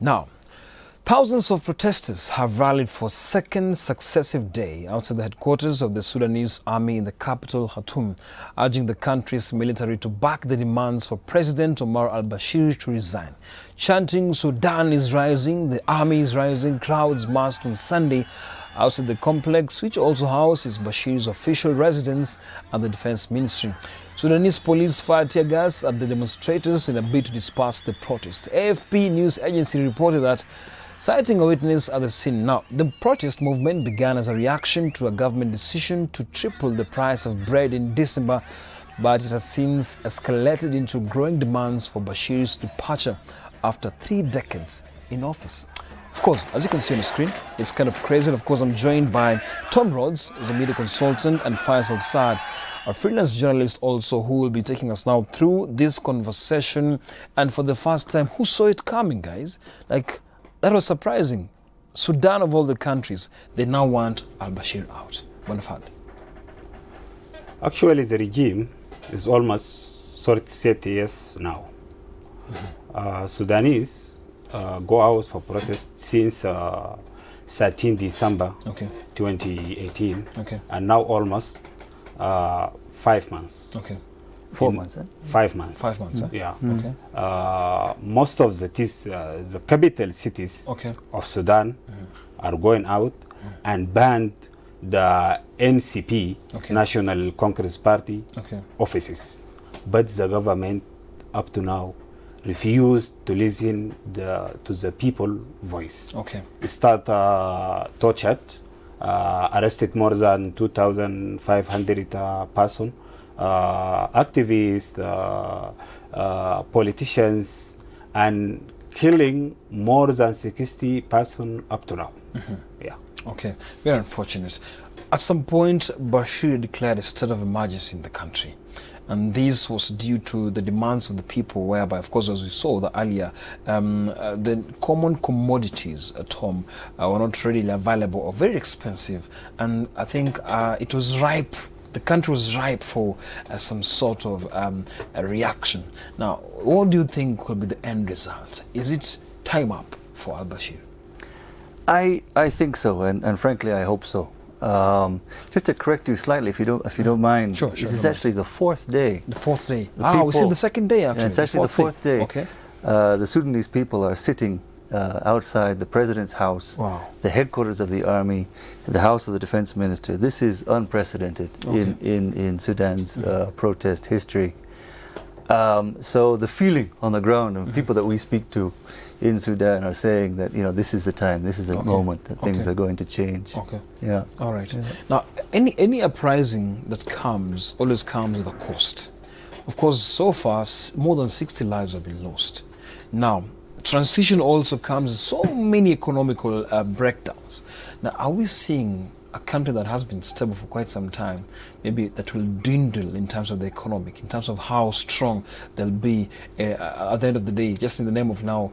Now, thousands of protesters have rallied for a second successive day outside the headquarters of the Sudanese army in the capital, Khartoum, urging the country's military to back the demands for President Omar al-Bashir to resign. Chanting, "Sudan is rising, the army is rising," crowds marched on Sunday outside the complex, which also houses Bashir's official residence and the defense ministry. Sudanese police fired tear gas at the demonstrators in a bid to disperse the protest. AFP news agency reported that, citing a witness at the scene. Now, the protest movement began as a reaction to a government decision to triple the price of bread in December, but it has since escalated into growing demands for Bashir's departure after 3 decades in office. Of course, as you can see on the screen, it's kind of crazy. And of course, I'm joined by Tom Rhodes, who's a media consultant, and Faisal Saad, a freelance journalist also, who will be taking us now through this conversation. And for the first time, who saw it coming, guys? Like, that was surprising. Sudan, of all the countries, they now want al-Bashir out. Bonafide. Actually, the regime is almost 30 years now. Sudanese go out for protest since 13 December 2018, and now almost 5 months. 4 months, eh? 5 months. 5 months, eh? Yeah. Most of the capital cities of Sudan are going out and banned the NCP, National Congress Party, offices. But the government, up to now, refused to listen to the people voice. Start tortured, arrested more than 2,500 persons, activists, politicians, and killing more than 60 persons up to now. Yeah. Okay, very unfortunate. At some point, Bashir declared a state of emergency in the country. And this was due to the demands of the people, whereby, of course, as we saw earlier, the common commodities at home were not readily available or very expensive. And I think it was ripe, the country was ripe for some sort of a reaction. Now, what do you think could be the end result? Is it time up for al-Bashir? I think so, and frankly, I hope so. Just to correct you slightly, if you don't mind, sure, this is actually the 4th day. The 4th day. We see the 2nd day actually. Yeah, it's actually the 4th day. The Sudanese people are sitting outside the president's house, the headquarters of the army, the house of the defense minister. This is unprecedented in Sudan's protest history. So the feeling on the ground, and people that we speak to in Sudan are saying that, this is the time, this is the moment that things are going to change. Yeah. All right. Yeah. Now, any uprising that comes always comes with a cost. Of course, so far, more than 60 lives have been lost. Now, transition also comes with so many economical breakdowns. Now, are we seeing a country that has been stable for quite some time, maybe that will dwindle in terms of the economic, in terms of how strong they'll be at the end of the day, just in the name of now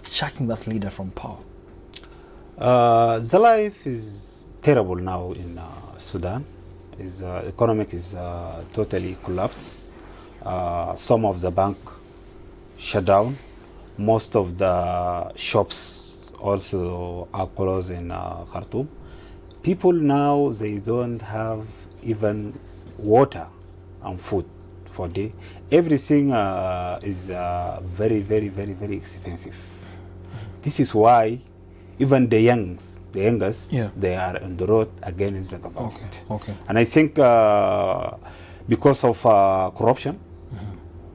checking that leader from power? The life is terrible now in Sudan. Economic is totally collapsed. Some of the bank shut down. Most of the shops also are closed in Khartoum. People now, they don't have even water and food for day. Everything is very, very, very, very expensive. This is why even the youngest, they are on the road against the government. And I think because of corruption,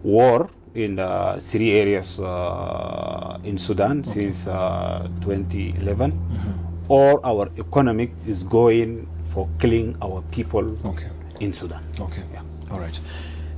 war in 3 areas in Sudan since 2011, all our economic is going for killing our people in Sudan. All right.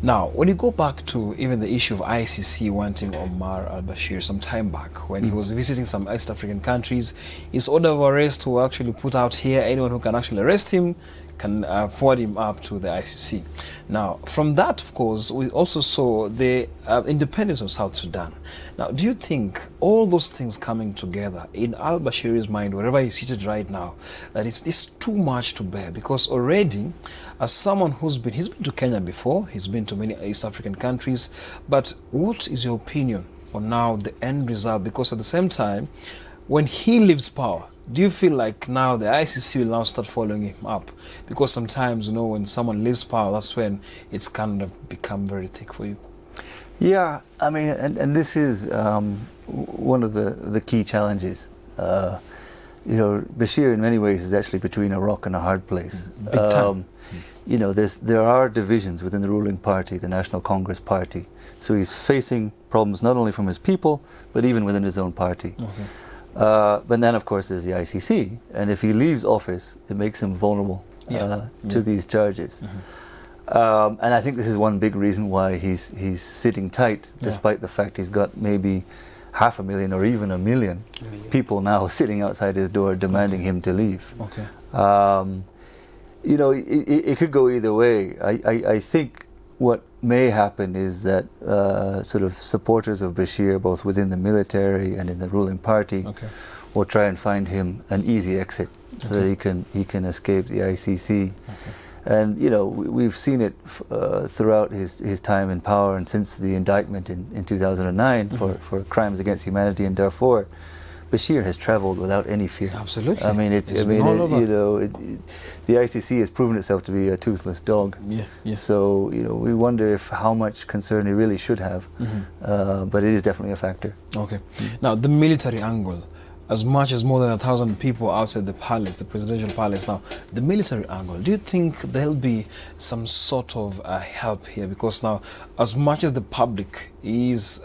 Now, when you go back to even the issue of ICC wanting Omar al-Bashir some time back, when he was visiting some East African countries, his order of arrest were actually put out here. Anyone who can actually arrest him can forward him up to the ICC. Now, from that, of course, we also saw the independence of South Sudan. Now, do you think all those things coming together in al-Bashir's mind, wherever he's seated right now, that it's too much to bear? Because already, as someone he's been to Kenya before, he's been to many East African countries, but what is your opinion or now the end result? Because at the same time, when he leaves power, do you feel like now the ICC will now start following him up? Because sometimes, you know, when someone leaves power, that's when it's kind of become very thick for you. Yeah, I mean, and this is one of the key challenges. You know, Bashir in many ways is actually between a rock and a hard place. Big time. You know, there are divisions within the ruling party, the National Congress Party. So he's facing problems not only from his people, but even within his own party. Okay. But then, of course, there's the ICC. And if he leaves office, it makes him vulnerable to these charges. And I think this is one big reason why he's sitting tight, despite the fact he's got maybe 500,000 or even 1 million people now sitting outside his door demanding him to leave. Okay. You know, it could go either way. I think what may happen is that sort of supporters of Bashir, both within the military and in the ruling party, will try and find him an easy exit so that he can escape the ICC. And you know, we've seen it throughout his time in power, and since the indictment in 2009 for crimes against humanity in Darfur, Bashir has traveled without any fear. Absolutely. I mean, you know, the ICC has proven itself to be a toothless dog. So you know, we wonder if how much concern he really should have, but it is definitely a factor. Okay. Now the military angle. As much as more than 1,000 people outside the palace, the presidential palace. Now, the military angle, do you think there'll be some sort of help here? Because now, as much as the public is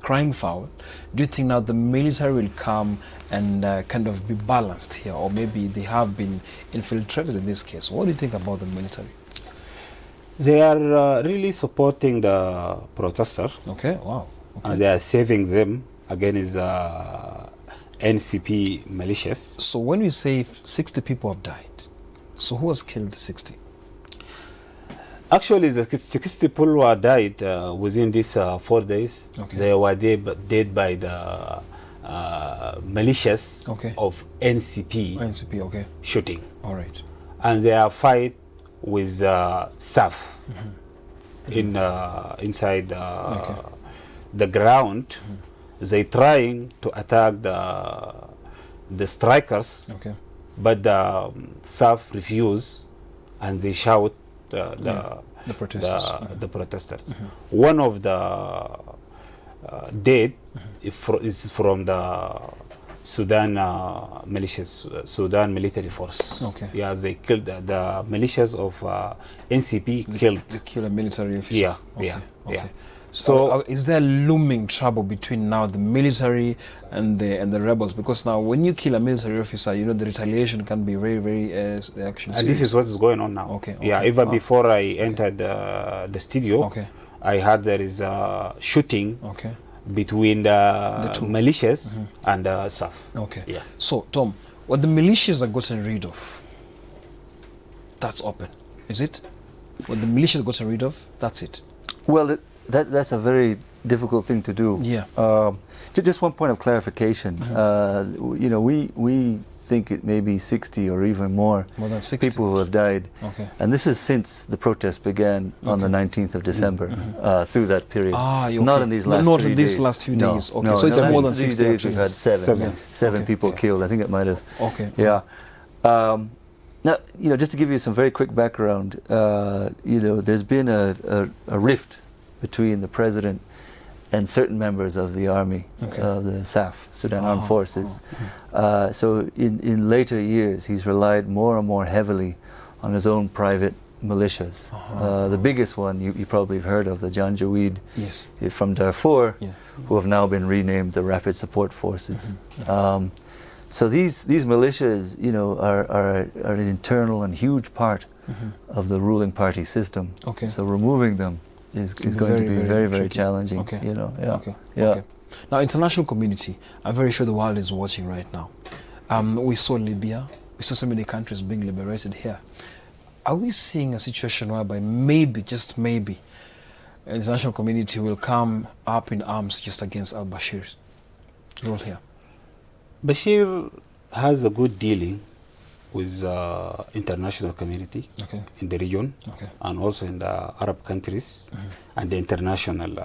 crying foul, do you think now the military will come and kind of be balanced here? Or maybe they have been infiltrated in this case? What do you think about the military? They are really supporting the protesters. Okay, wow. Okay. They are saving them against NCP militias. So when we say 60 people have died, so who has killed 60? Actually, the 60 people who are died within these 4 days, they were dead by the militias of NCP, shooting. All right. And they are fight with SAF inside the ground. They trying to attack the strikers, but the SAF refuse, and they shout the protesters. One of the dead is from the Sudan militias, Sudan military force. Yeah, they killed the militias of NCP. They killed a military officer. Yeah. So is there looming trouble between now the military and the rebels? Because now when you kill a military officer, you know the retaliation can be very, very actually serious. And this is what is going on now. Yeah, even before I entered the studio, I heard there is a shooting between the militias and the SAF. Yeah. So Tom, what the militias are gotten rid of, that's open, is it? What the militias gotten rid of, that's it. Well, that's a very difficult thing to do. Yeah. Just one point of clarification. You know, we think it may be 60 or even more than 60 people who have died. And this is since the protest began on the 19th of December, through that period. Not in these last 3 days. Not in these last few days. No, so it's more than 60 days. We've had seven people killed. I think it might have. Yeah. Now, you know, just to give you some very quick background, you know, there's been a rift between the president and certain members of the army, of the SAF, Sudan Armed Forces. So in later years, he's relied more and more heavily on his own private militias. The biggest one you probably have heard of, the Janjaweed from Darfur, who have now been renamed the Rapid Support Forces. So these militias, you know, are an internal and huge part of the ruling party system. So removing them is going to be very, very challenging. You know, Now, international community, I'm very sure the world is watching right now. We saw Libya. We saw so many countries being liberated here. Are we seeing a situation whereby maybe, just maybe, the international community will come up in arms just against al-Bashir's role here? Bashir has a good dealing with international community in the region and also in the Arab countries and the international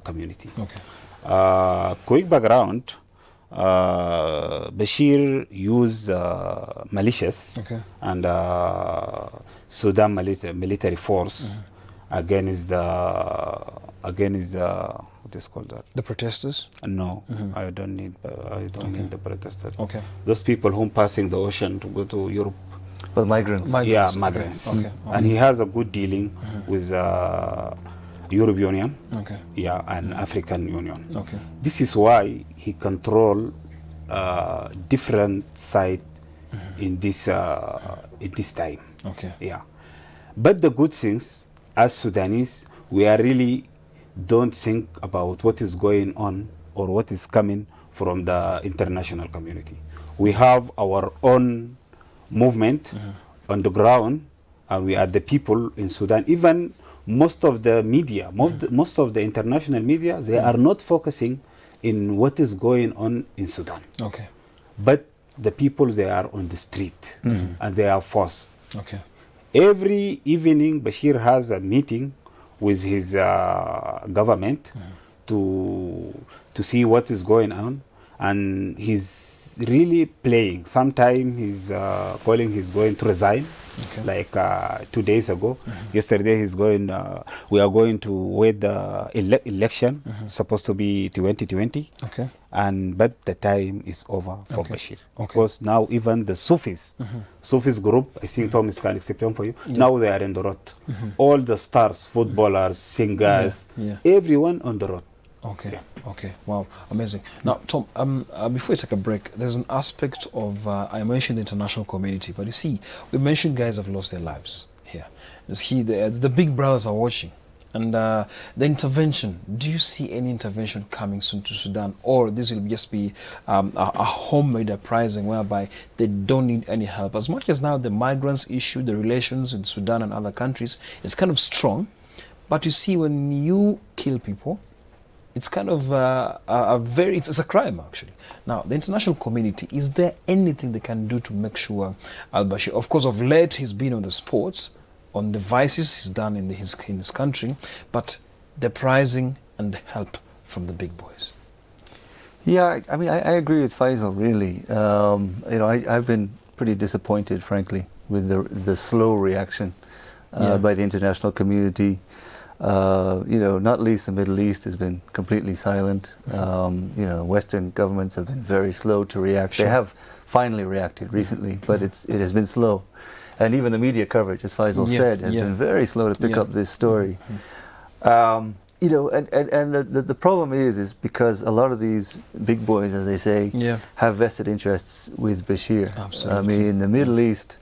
community. Quick background. Bashir used militias and Sudan military force against what is called that? The protesters? No, I don't need the protesters. Okay. Those people who passing the ocean to go to Europe. Well, migrants. Yeah, migrants. Okay. And he has a good dealing with Europe Union, yeah, and African Union. Okay. This is why he control different side in this time. Okay. Yeah, but the good things as Sudanese, we are really don't think about what is going on or what is coming from the international community. We have our own movement on the ground, and we are the people in Sudan. Even most of the media, most of the international media, they are not focusing in what is going on in Sudan. Okay. But the people, they are on the street and they are forced. Okay. Every evening, Bashir has a meeting with his government to see what is going on, and he's really playing. Sometimes he's calling he's going to resign, like 2 days ago. Yesterday he's going, we are going to wait the election, supposed to be 2020. Okay. But the time is over for Bashir. Okay. Because now even the Sufis, Sufis group, I think Thomas can explain for you, now they are in the road. All the stars, footballers, singers, everyone on the road. Okay. Okay. Wow. Amazing. Now, Tom, before we take a break, there's an aspect of, I mentioned the international community, but you see, we mentioned guys have lost their lives here. You see, the big brothers are watching. And the intervention, do you see any intervention coming soon to Sudan, or this will just be a homemade uprising whereby they don't need any help? As much as now the migrants issue, the relations with Sudan and other countries is kind of strong, but you see, when you kill people, it's kind of it's a crime actually. Now, the international community, is there anything they can do to make sure al-Bashir, of course, of late he's been on the sports, on the vices he's done in his country, but the uprising and the help from the big boys? Yeah, I mean, I agree with Faisal, really. You know, I've been pretty disappointed, frankly, with the slow reaction by the international community. You know, not least the Middle East has been completely silent. You know, Western governments have been very slow to react. They have finally reacted recently, but it has been slow. And even the media coverage, as Faisal said, has been very slow to pick up this story. You know, and the problem is because a lot of these big boys, as they say, have vested interests with Bashir. Absolutely. I mean, the Middle East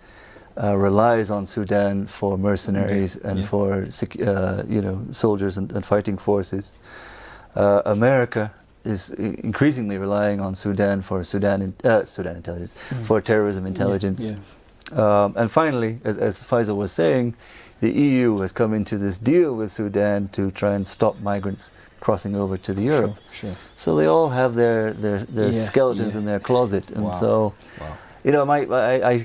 relies on Sudan for mercenaries and for you know, soldiers and fighting forces. America is increasingly relying on Sudan for Sudan intelligence, for terrorism intelligence. And finally, as Faisal was saying, the EU has come into this deal with Sudan to try and stop migrants crossing over to the Europe. So they all have their skeletons in their closet, and so you know, I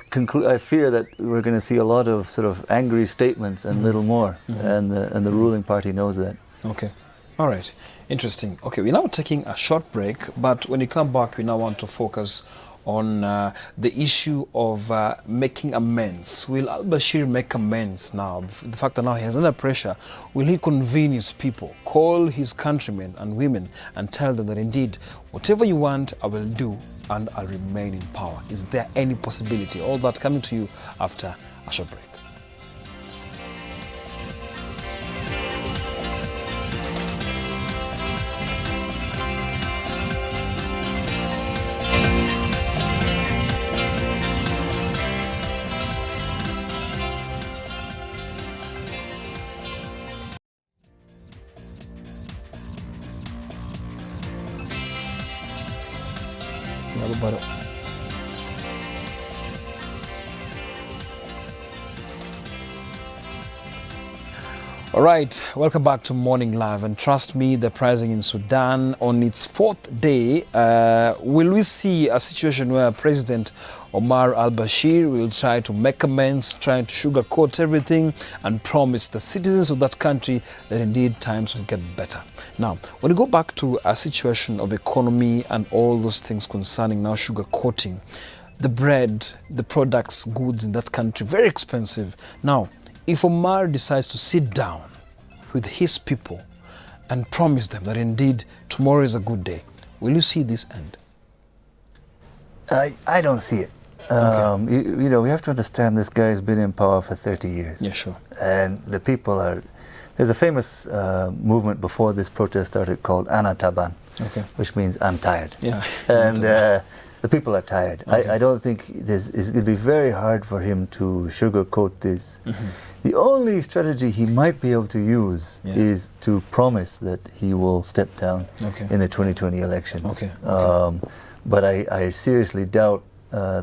fear that we're going to see a lot of sort of angry statements and little more, and the ruling party knows that. Okay. All right. Interesting. Okay, we're now taking a short break, but when we come back, we now want to focus on the issue of making amends. Will al-Bashir make amends now? The fact that now he has under pressure, will he convene his people, call his countrymen and women and tell them that indeed, whatever you want, I will do and I'll remain in power? Is there any possibility? All that coming to you after a short break. All right, welcome back to Morning Live. And trust me, the uprising in Sudan on its fourth day, will we see a situation where President Omar al-Bashir will try to make amends, trying to sugarcoat everything and promise the citizens of that country that indeed times will get better? Now, when you go back to a situation of economy and all those things concerning now sugarcoating, the bread, the products, goods in that country, very expensive. Now, if Omar decides to sit down with his people and promise them that indeed tomorrow is a good day, will you see this end? I don't see it. You know, we have to understand this guy has been in power for 30 years. Yeah, sure. And the people are... There's a famous movement before this protest started called Ana Taban, which means I'm tired. Yeah. And the people are tired. I don't think it's going to be very hard for him to sugarcoat this. The only strategy he might be able to use is to promise that he will step down in the 2020 elections. But I seriously doubt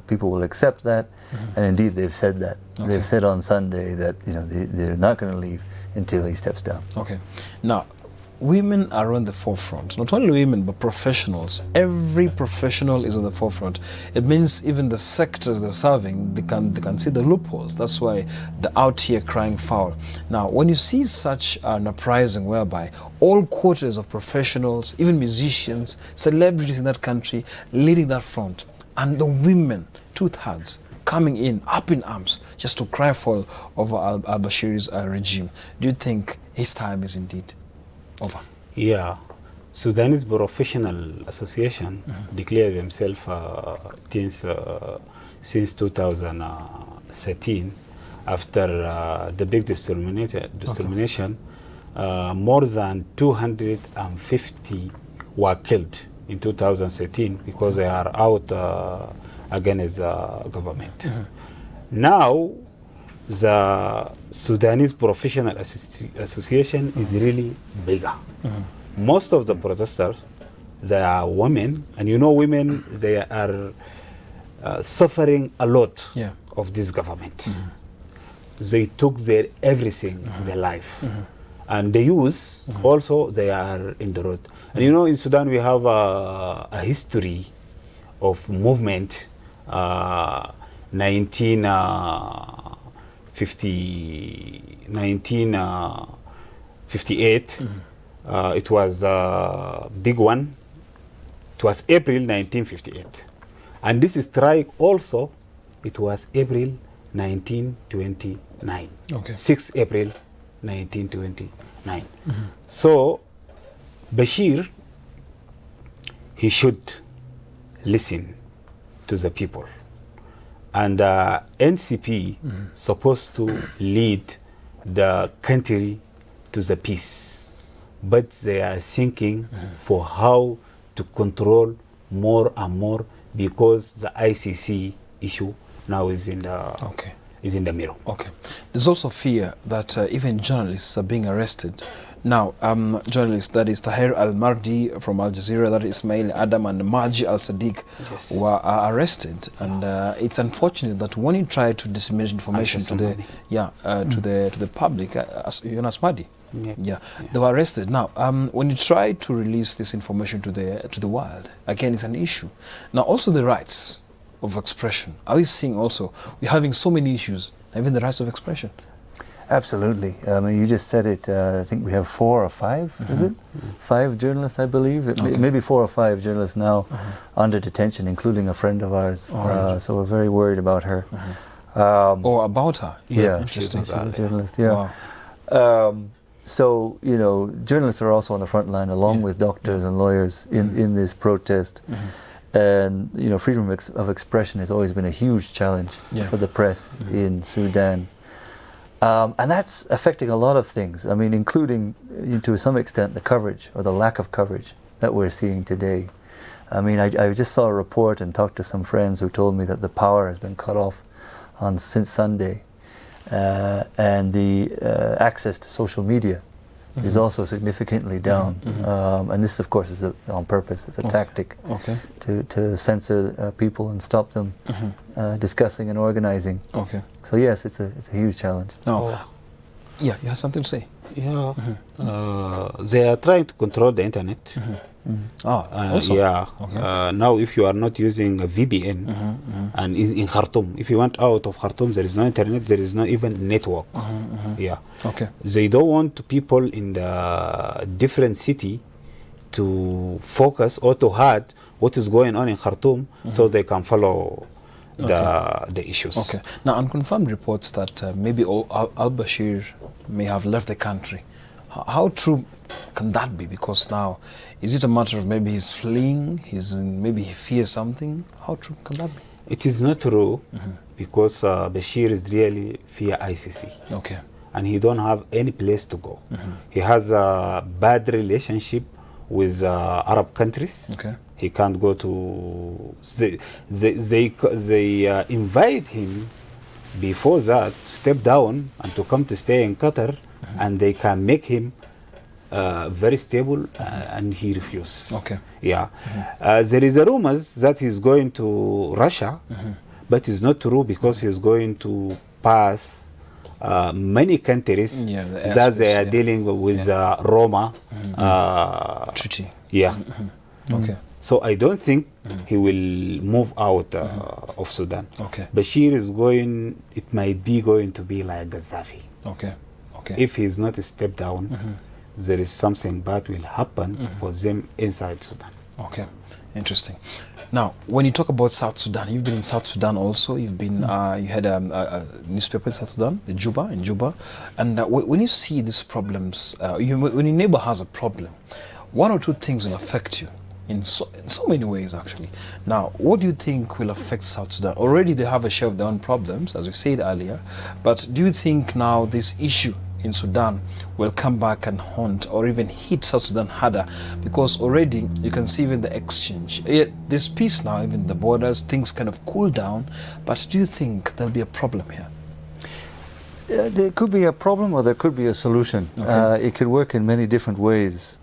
people will accept that, and indeed they've said that. They've said on Sunday that they're not going to leave until he steps down. Now, women are on the forefront. Not only women, but professionals. Every professional is on the forefront. It means even the sectors they're serving, they can see the loopholes. That's why they're out here crying foul. Now, when you see such an uprising whereby all quarters of professionals, even musicians, celebrities in that country leading that front, and the women, 2/3, coming in, up in arms, just to cry foul over al-Bashir's regime, do you think his time is indeed over? Yeah, Sudanese Professional Association declared themselves since 2013, after the big discrimination. More than 250 were killed in 2013 because they are out against the government. Now, the Sudanese Professional Association is really bigger. Most of the protesters, they are women, and women, they are suffering a lot of this government. They took their everything, their life, and the youth also, they are in the road. And in Sudan we have a history of movement. 1958, it was a big one. It was April 1958. And this strike also, it was April 1929. 6 April 1929. So, Bashir, he should listen to the people. And NCP supposed to lead the country to the peace, but they are thinking for how to control more and more, because the ICC issue now is in the mirror. There's also fear that even journalists are being arrested. Now, journalists, that is Tahir al-Mardi from Al Jazeera, that is Ismail Adam and Maji al-Sadiq, are arrested. And it's unfortunate that when you try to disseminate information to the public, Jonas Madi, they were arrested. Now, when you try to release this information to the world, again, it's an issue. Now, also the rights of expression. Are we seeing also, we're having so many issues, even the rights of expression? Absolutely. I mean, you just said it. I think we have 4 or 5, is it? 5 journalists, I believe. Maybe 4 or 5 journalists now under detention, including a friend of ours. So we're very worried about her. About her? Yeah, interesting. She's a journalist, so, journalists are also on the front line, along with doctors and lawyers in this protest. And, freedom of expression has always been a huge challenge for the press in Sudan. And that's affecting a lot of things. I mean, including, to some extent, the coverage or the lack of coverage that we're seeing today. I mean, I just saw a report and talked to some friends who told me that the power has been cut off since Sunday. And the access to social media is also significantly down. And this, of course, is on purpose. It's a tactic to censor people and stop them discussing and organizing. So yes, it's a huge challenge. Now, Yeah, you have something to say. Yeah, they are trying to control the internet. Also. Yeah. Okay. Now, if you are not using a VPN, and in Khartoum, if you went out of Khartoum, there is no internet, there is no even network. Yeah. Okay. They don't want people in the different city to focus or to hide what is going on in Khartoum, so they can follow the issues. Okay. Now, unconfirmed reports that maybe al-Bashir may have left the country. How true can that be? Because now, is it a matter of maybe he's fleeing, maybe he fears something? How true can that be? It is not true, because Bashir is really fear ICC. Okay. And he don't have any place to go. He has a bad relationship with Arab countries. Okay. He can't go to... They invite him before that to step down and to come to stay in Qatar, and they can make him very stable, and he refuses. Okay. Yeah. There is a rumors that he's going to Russia, but it's not true, because he's going to pass many countries that they are dealing with Roma treaty. Yeah. Okay. So I don't think he will move out of Sudan. Okay. Bashir is going, it might be going to be like Gaddafi. Okay. Okay. If he's not stepped down, there is something bad will happen for them inside Sudan. Okay. Interesting. Now, when you talk about South Sudan, you've been in South Sudan also. You've been, you had a newspaper in South Sudan, in Juba. And when you see these problems, when your neighbor has a problem, one or two things will affect you in so many ways, actually. Now, what do you think will affect South Sudan? Already they have a share of their own problems, as we said earlier. But do you think now this issue in Sudan will come back and haunt or even hit South Sudan harder? Because already you can see even the exchange. There's peace now, even the borders, things kind of cool down. But do you think there'll be a problem here? There could be a problem, or there could be a solution. Okay. It could work in many different ways.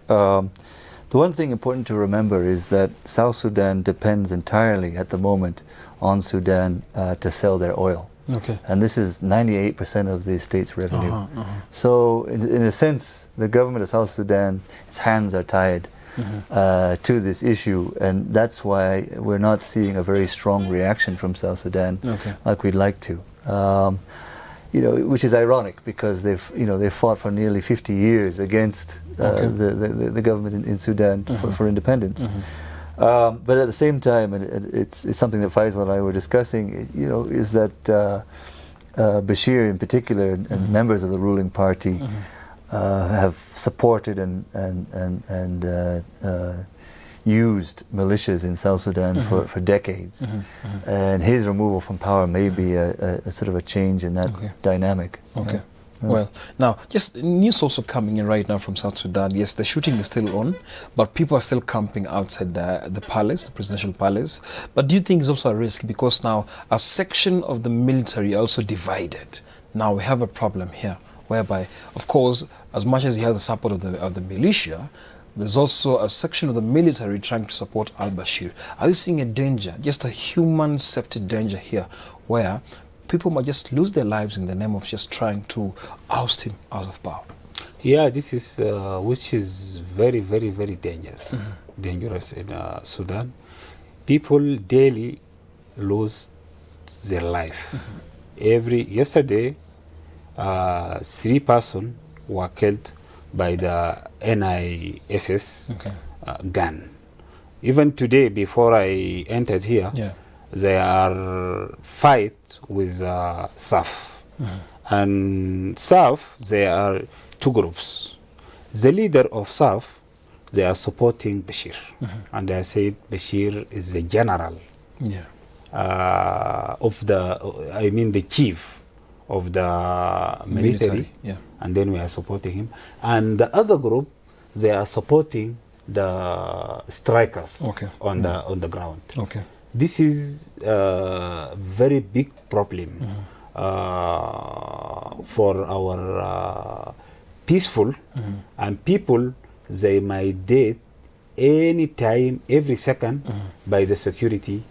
The one thing important to remember is that South Sudan depends entirely at the moment on Sudan to sell their oil. Okay. And this is 98% of the state's revenue. So in a sense, the government of South Sudan, its hands are tied to this issue, and that's why we're not seeing a very strong reaction from South Sudan like we'd like to. Which is ironic, because they've fought for nearly 50 years against the government in Sudan for independence. But at the same time, and it's something that Faisal and I were discussing, is that Bashir in particular and members of the ruling party have supported and used militias in South Sudan for decades. And his removal from power may be a sort of a change in that dynamic. Okay. Well, now, just news also coming in right now from South Sudan. Yes, the shooting is still on, but people are still camping outside the palace, the presidential palace. But do you think it's also a risk? Because now a section of the military are also divided. Now we have a problem here, whereby, of course, as much as he has the support of the militia, there's also a section of the military trying to support al-Bashir. Are you seeing a danger, just a human safety danger here, where people might just lose their lives in the name of just trying to oust him out of power? Yeah, this is which is very, very, very dangerous. Dangerous in Sudan. People daily lose their life. Yesterday, 3 persons were killed by the NISS gun. Even today, before I entered here, they are fight with SAF. And SAF, there are 2 groups. The leader of SAF, they are supporting Bashir. And they said Bashir is the general of the chief of the military. And then we are supporting him. And the other group, they are supporting the strikers on the ground. This is a very big problem for our peaceful and people. They might dead any time, every second by the security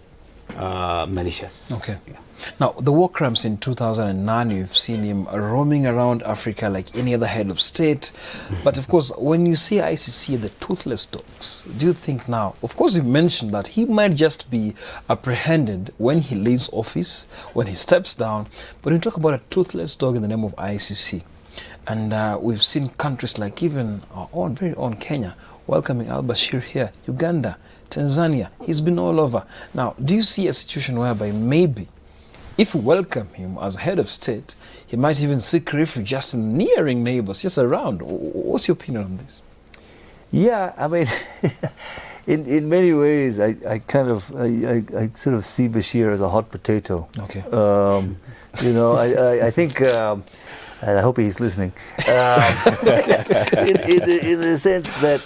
militias. Okay. Yeah. Now, the war crimes in 2009, you've seen him roaming around Africa like any other head of state. But of course, when you see ICC, the toothless dogs, do you think now, of course, you mentioned that he might just be apprehended when he leaves office, when he steps down. But when you talk about a toothless dog in the name of ICC, and we've seen countries like even our own, very own Kenya, welcoming al-Bashir here, Uganda, Tanzania, he's been all over. Now, do you see a situation whereby maybe if we welcome him as head of state, he might even seek refuge just in nearing neighbors, just around? What's your opinion on this? Yeah, I mean, in many ways, I sort of see Bashir as a hot potato. Okay. You know, I think, and I hope he's listening, in the sense that,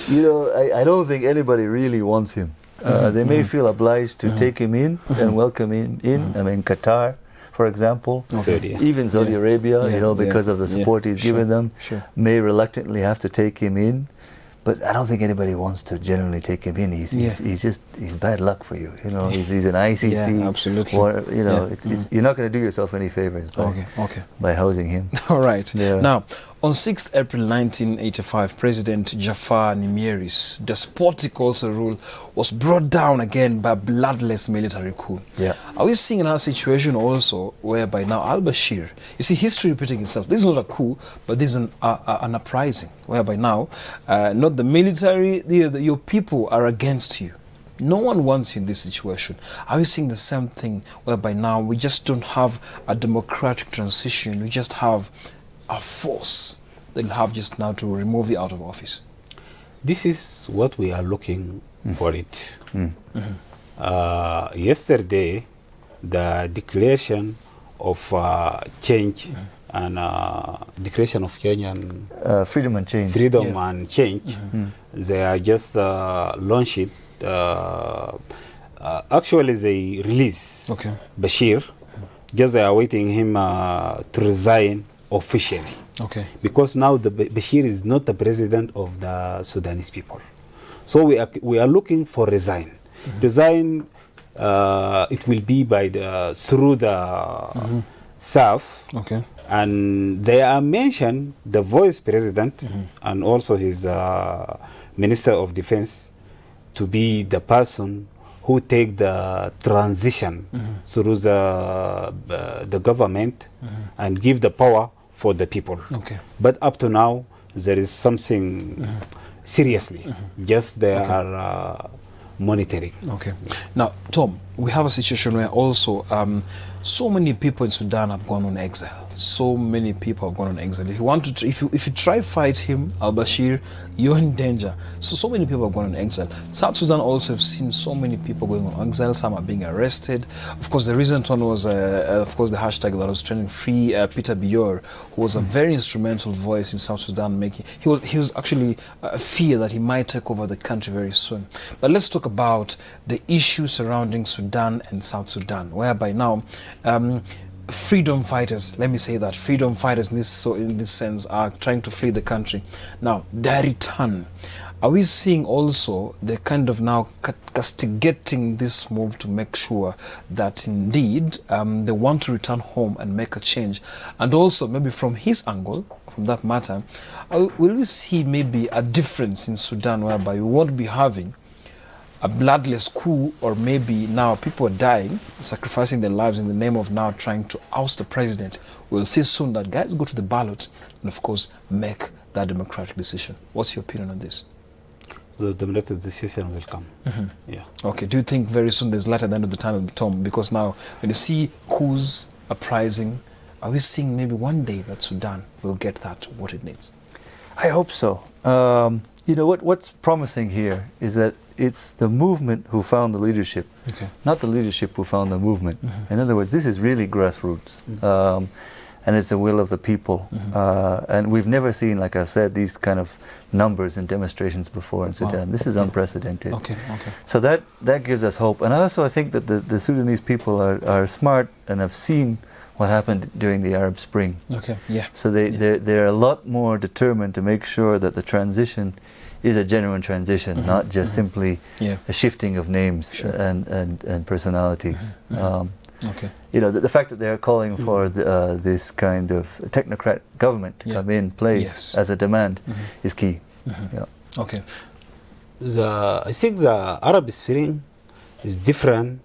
you know, I don't think anybody really wants him. They may feel obliged to take him in and welcome him in. I mean, Qatar, for example, even Saudi Arabia, you know, because of the support he's given them, may reluctantly have to take him in. But I don't think anybody wants to generally take him in. He's bad luck for you. You know, he's an ICC. Yeah, absolutely. Or, you know, you're not going to do yourself any favors by housing him. All right. Yeah. Now, on 6th April 1985, President Jafar Nimeri's despotic also rule was brought down again by a bloodless military coup. Yeah. Are we seeing another situation also whereby now al-Bashir, you see history repeating itself. This is not a coup, but this is an uprising, whereby now, not the military, your people are against you. No one wants you in this situation. Are we seeing the same thing whereby now we just don't have a democratic transition, we just have a force that will have just now to remove you out of office? This is what we are looking for it. Yesterday, the declaration of change and declaration of Kenyan freedom and change. Freedom and change. They are just launched it. Actually, they release Bashir. Just they are waiting him to resign officially. Okay. Because now the Bashir is not the president of the Sudanese people. So we are looking for resign. Resign. It will be by through the South. Okay. And they are mentioned the vice president and also his minister of defense to be the person who take the transition through the government and give the power for the people. Okay. But up to now, there is something seriously. Just they are monitoring. Okay. Now, Tom, we have a situation where also so many people in Sudan have gone on exile. So many people have gone on exile. If you want to, if you try fight him, al-Bashir, you're in danger. So many people have gone on exile. South Sudan also have seen so many people going on exile. Some are being arrested. Of course, the recent one was, of course, the hashtag that was trending, Free Peter Bior, who was a very instrumental voice in South Sudan. He was actually a fear that he might take over the country very soon. But let's talk about the issues surrounding Sudan and South Sudan, whereby now freedom fighters, let me say that, freedom fighters in this sense are trying to flee the country. Now, their return, are we seeing also the kind of now castigating this move to make sure that indeed they want to return home and make a change? And also maybe from his angle, from that matter, will we see maybe a difference in Sudan whereby we won't be having a bloodless coup, or maybe now people are dying, sacrificing their lives in the name of now trying to oust the president? We'll see soon that guys go to the ballot and of course make that democratic decision. What's your opinion on this? The democratic decision will come. Yeah. Okay. Do you think very soon there's light at the end of the tunnel, Tom? Because now when you see coups, uprising, are we seeing maybe one day that Sudan will get that, what it needs? I hope so. You know, what's promising here is that it's the movement who found the leadership, not the leadership who found the movement. In other words, this is really grassroots, and it's the will of the people. And we've never seen, like I've said, these kind of numbers and demonstrations before in Sudan. This is unprecedented. So that gives us hope. And I think that the Sudanese people are smart and have seen what happened during the Arab Spring. So they're a lot more determined to make sure that the transition is a genuine transition, not just simply a shifting of names and personalities. Okay. You know, the fact that they're calling for this kind of technocrat government to come in place as a demand is key. Yeah. Okay. I think the Arab Spring is different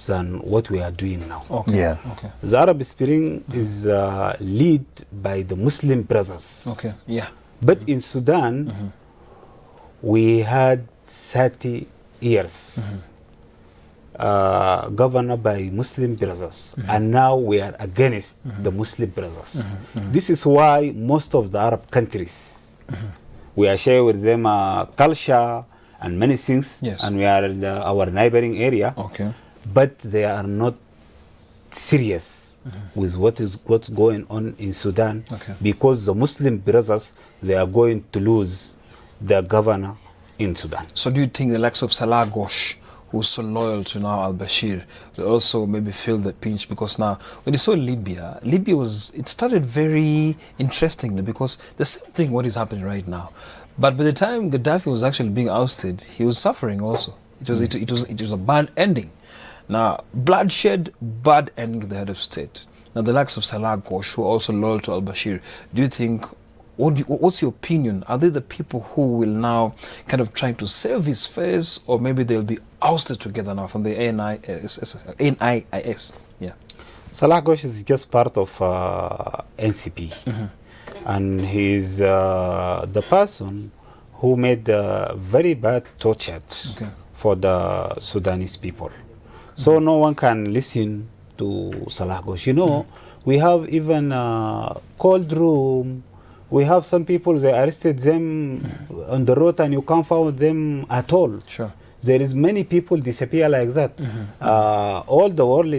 than what we are doing now. Okay. Yeah. Okay. The Arab Spring is led by the Muslim brothers. Okay. Yeah. But in Sudan, we had 30 years governed by Muslim brothers, and now we are against the Muslim brothers. This is why most of the Arab countries, we are sharing with them culture and many things, and we are in our neighboring area, but they are not serious with what's going on in Sudan, because the Muslim brothers, they are going to lose the governor in Sudan. So do you think the likes of Salah Ghosh, who's so loyal to now al-Bashir, will also maybe feel the pinch? Because now, when you saw Libya it started very interestingly, because the same thing what is happening right now. But by the time Gaddafi was actually being ousted, he was suffering also. It was a bad ending. Now, bloodshed, bad ending to the head of state. Now, the likes of Salah Ghosh, who are also loyal to al-Bashir, do you think, what's your opinion? Are they the people who will now kind of try to save his face, or maybe they'll be ousted together now from the NIS? Yeah. Salah Ghosh is just part of NCP, and he's the person who made very bad torture for the Sudanese people. So no one can listen to Salah Ghosh. You know, we have even cold room. We have some people, they arrested them on the road and you can't find them at all. Sure. There is many people disappear like that. All the world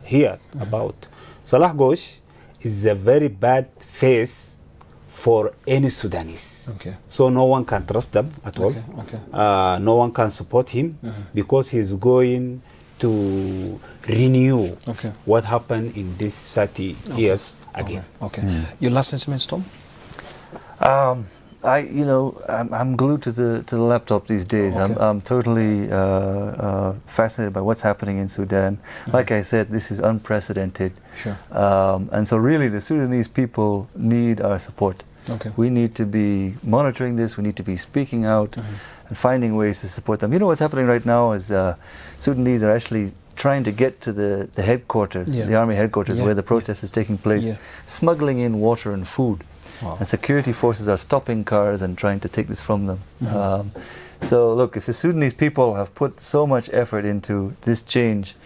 hear about. Salah Ghosh is a very bad face for any Sudanese. So no one can trust them at all. No one can support him because he's going to renew what happened in these 30 years again. Your last sentiments, Tom? I'm glued to the laptop these days. I'm totally fascinated by what's happening in Sudan. Like I said, this is unprecedented. And so really the Sudanese people need our support. We need to be monitoring this. We need to be speaking out and finding ways to support them. You know what's happening right now is Sudanese are actually trying to get to the headquarters, the army headquarters where the protest is taking place, smuggling in water and food. And security forces are stopping cars and trying to take this from them. So look, if the Sudanese people have put so much effort into this change,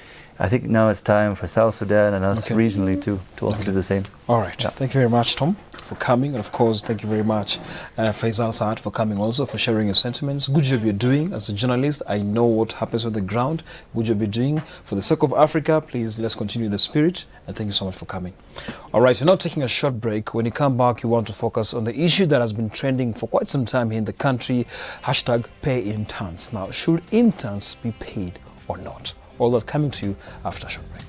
I think now it's time for South Sudan and us regionally to also do the same. All right. Thank you very much, Tom, for coming. And of course, thank you very much, Faisal Saad, for coming also, for sharing your sentiments. Good job you're doing as a journalist. I know what happens on the ground. Good job you're doing. For the sake of Africa, please, let's continue the spirit. And thank you so much for coming. All right, we're now taking a short break. When you come back, you want to focus on the issue that has been trending for quite some time here in the country, #PayInterns. Now, should interns be paid or not? All that coming to you after a short break.